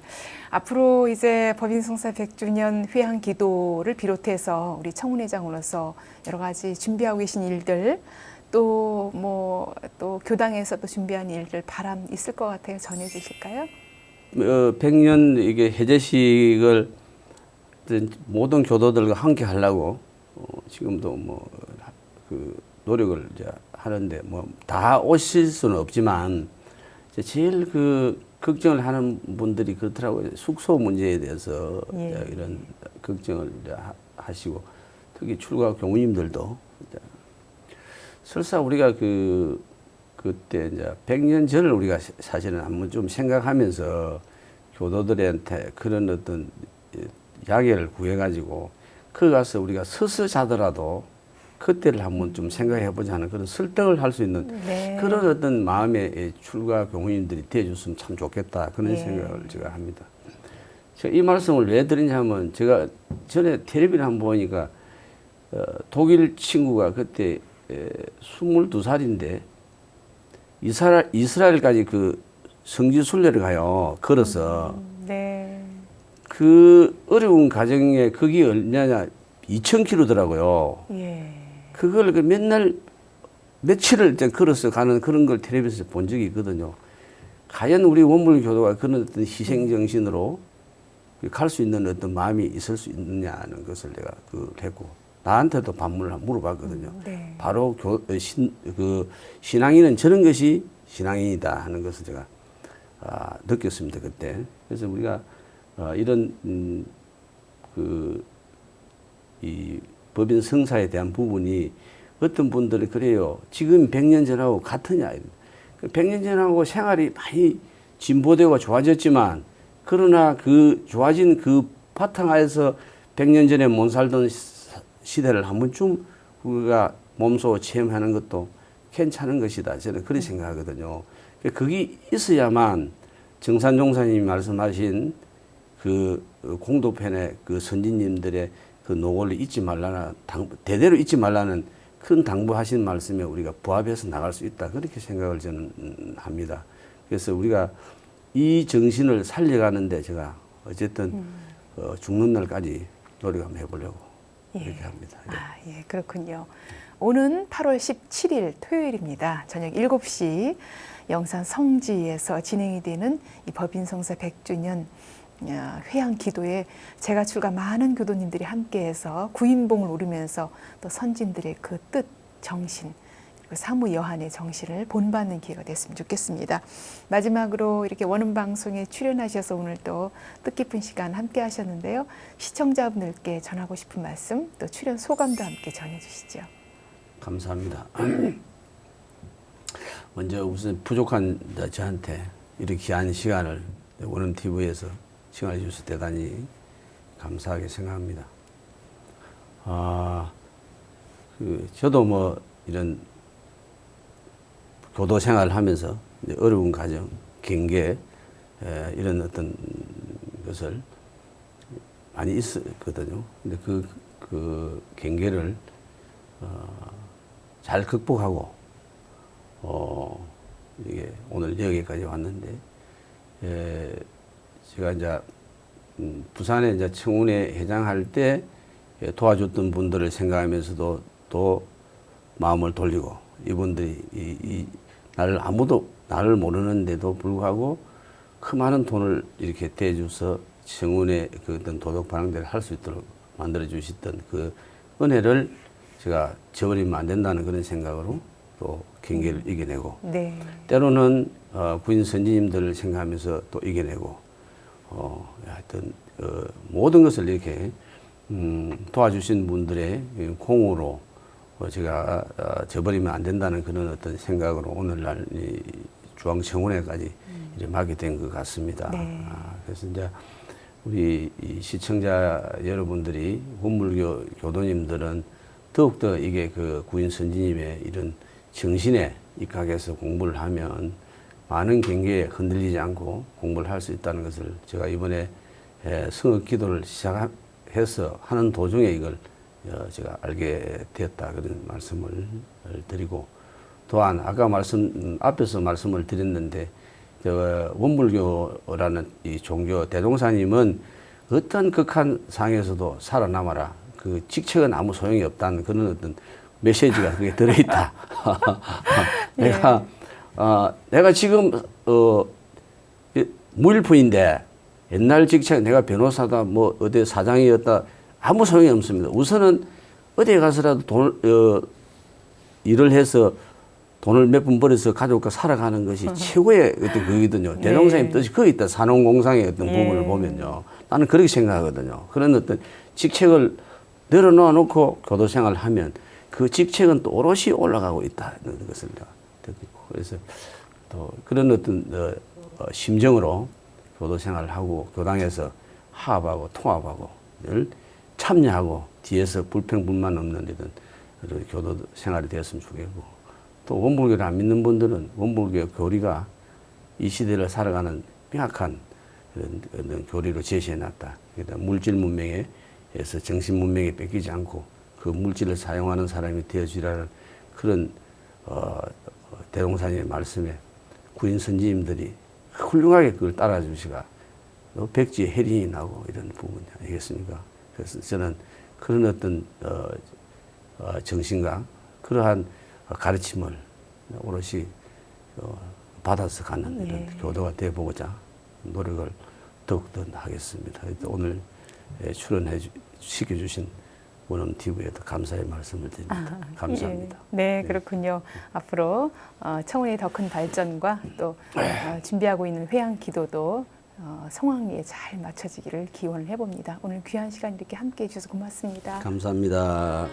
앞으로 이제 법인성사 100주년 회향 기도를 비롯해서 우리 청문회장으로서 여러 가지 준비하고 계신 일들 또 또 교당에서 또 준비한 일들 바람 있을 것 같아요. 전해 주실까요? 100년 이게 해제식을 모든 교도들과 함께 하려고 지금도 그 노력을 이제 하는데 다 오실 수는 없지만 이제 제일 그 걱정을 하는 분들이 그렇더라고요. 숙소 문제에 대해서 예. 이런 걱정을 이제 하시고 특히 출가 교무님들도 이제 설사 우리가 그때 이제 100년 전을 우리가 사실은 한번 좀 생각하면서 교도들한테 그런 어떤 약외를 구해가지고 그 가서 우리가 서서 자더라도 그때를 한번 좀 생각해 보자 하는 그런 설득을 할 수 있는 네. 그런 어떤 마음의 출가 교무님들이 되어줬으면 참 좋겠다 그런 예. 생각을 제가 합니다. 제가 이 말씀을 왜 드리냐면 제가 전에 텔레비를 한번 보니까 독일 친구가 그때 22살인데 이스라엘까지 그 성지 순례를 가요. 걸어서. 네. 그 어려운 과정에 그게 얼마냐 2,000km더라고요. 예. 그걸 그 맨날 며칠을 걸어서 가는 그런 걸 텔레비전에서 본 적이 있거든요. 과연 우리 원불교도가 그런 어떤 희생 정신으로 갈 수 있는 어떤 마음이 있을 수 있느냐는 것을 내가 했고 나한테도 반문을 물어봤거든요. 네. 바로 신앙인은 저런 것이 신앙인이다 하는 것을 제가 느꼈습니다 그때. 그래서 우리가 이런 이 법인 성사에 대한 부분이 어떤 분들이 그래요. 지금 100년 전하고 같으냐. 100년 전하고 생활이 많이 진보되고 좋아졌지만 그러나 그 좋아진 그 바탕하에서 100년 전에 못 살던 시대를 한 번쯤 우리가 몸소 체험하는 것도 괜찮은 것이다. 저는 그렇게 생각하거든요. 그게 있어야만 정산종사님이 말씀하신 그 공도편의 그 선진님들의 그 노고를 잊지 말라나 대대로 잊지 말라는 큰 당부하신 말씀에 우리가 부합해서 나갈 수 있다. 그렇게 생각을 저는 합니다. 그래서 우리가 이 정신을 살려가는데 제가 어쨌든 죽는 날까지 노력 한번 해보려고 이렇게 합니다. 예. 예, 그렇군요. 오는 8월 17일 토요일입니다. 저녁 7시 영산 성지에서 진행이 되는 이 법인성사 100주년 회향 기도에 제가 출가 많은 교도님들이 함께해서 구인봉을 오르면서 또 선진들의 그 뜻, 정신, 그리고 사무 여한의 정신을 본받는 기회가 됐으면 좋겠습니다. 마지막으로 이렇게 원음 방송에 출연하셔서 오늘 또 뜻깊은 시간 함께 하셨는데요. 시청자분들께 전하고 싶은 말씀, 또 출연 소감도 함께 전해주시죠. 감사합니다. 먼저 우선 부족한 저한테 이렇게 귀한 시간을 원음 TV에서 시간을 주셔서 대단히 감사하게 생각합니다. 저도 이런 교도 생활을 하면서 이제 어려운 과정, 경계, 이런 어떤 것을 많이 있었거든요. 근데 그 경계를 잘 극복하고, 이게 오늘 여기까지 왔는데, 제가 이제 부산에 이제 청운회 회장할 때 도와줬던 분들을 생각하면서도 또 마음을 돌리고 이분들이 아무도 나를 모르는데도 불구하고 그 많은 돈을 이렇게 대줘서 청운회 그 어떤 도덕 발행대를 할 수 있도록 만들어 주셨던 그 은혜를 제가 저버리면 안 된다는 그런 생각으로 또 경계를 이겨내고 네. 때로는 구인 선지님들을 생각하면서 또 이겨내고 하여튼 모든 것을 이렇게 도와주신 분들의 공으로 제가 저버리면 안 된다는 그런 어떤 생각으로 오늘날 이 중앙청원회까지 이제 막이 된 것 같습니다. 네. 그래서 이제 우리 이 시청자 여러분들이 원불교 교도님들은 더욱더 이게 그 구인 선지님의 이런 정신에 입학해서 공부를 하면 많은 경계에 흔들리지 않고 공부를 할 수 있다는 것을 제가 이번에 성읍 기도를 시작해서 하는 도중에 이걸 제가 알게 되었다 그런 말씀을 드리고, 또한 아까 앞에서 말씀을 드렸는데 원불교라는 이 종교 대종사님은 어떤 극한 상에서도 살아남아라. 그 직책은 아무 소용이 없다는 그런 어떤 메시지가 그게 들어있다. 내가 지금 무일푼인데 옛날 직책 내가 변호사다 뭐 어디 사장이었다 아무 소용이 없습니다. 우선은 어디에 가서라도 일을 해서 돈을 몇 푼 벌어서 가족과 살아가는 것이 최고의 어떤 그거거든요. 대종사님 뜻이 거기 있다. 산업공상의 어떤 부분을 보면요. 나는 그렇게 생각하거든요. 그런 어떤 직책을 내려놓아 놓고 교도 생활을 하면 그 직책은 또 오롯이 올라가고 있다는 것을 느끼고, 그래서 또 그런 어떤 심정으로 교도 생활을 하고 교당에서 화합하고 통합하고 늘 참여하고 뒤에서 불평불만 없는 이런 교도 생활이 되었으면 좋겠고, 또 원불교를 안 믿는 분들은 원불교 교리가 이 시대를 살아가는 명확한 그런 교리로 제시해놨다. 그러니까 물질 문명에서 정신 문명에 뺏기지 않고 그 물질을 사용하는 사람이 되어주라는 그런 대종사님의 말씀에 구인 선지님들이 훌륭하게 그걸 따라주시가 백지에 혜린이 나고 이런 부분 아니겠습니까? 그래서 저는 그런 어떤 정신과 그러한 가르침을 오롯이 받아서 가는 이런 교도가 되어보고자 노력을 더욱더 하겠습니다. 오늘 시켜주신 원음 TV에도 감사의 말씀을 드립니다. 감사합니다. 예. 네, 그렇군요. 앞으로 청운의 더 큰 발전과 또 준비하고 있는 회양 기도도 성황리에 잘 맞춰지기를 기원을 해봅니다. 오늘 귀한 시간 이렇게 함께해 주셔서 고맙습니다. 감사합니다.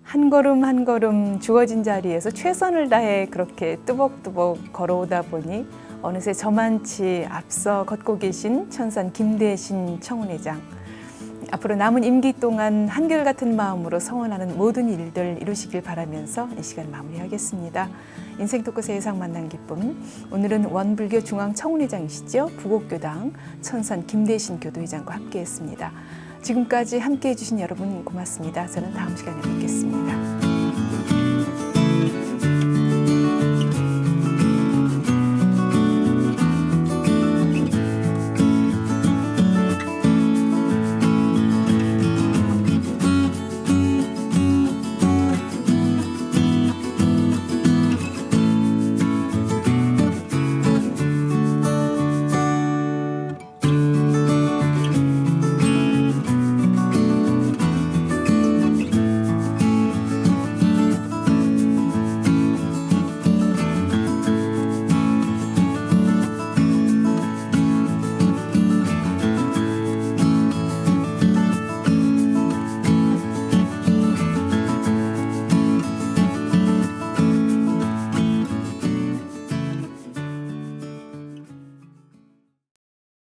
한 걸음 한 걸음 주어진 자리에서 최선을 다해 그렇게 뚜벅뚜벅 걸어오다 보니 어느새 저만치 앞서 걷고 계신 천산 김대신 청운회장, 앞으로 남은 임기 동안 한결같은 마음으로 성원하는 모든 일들 이루시길 바라면서 이 시간 마무리하겠습니다. 인생 토크 세상 만난 기쁨, 오늘은 원불교 중앙 청운회장이시죠. 부곡교당 천산 김대신 교도회장과 함께했습니다. 지금까지 함께해 주신 여러분 고맙습니다. 저는 다음 시간에 뵙겠습니다.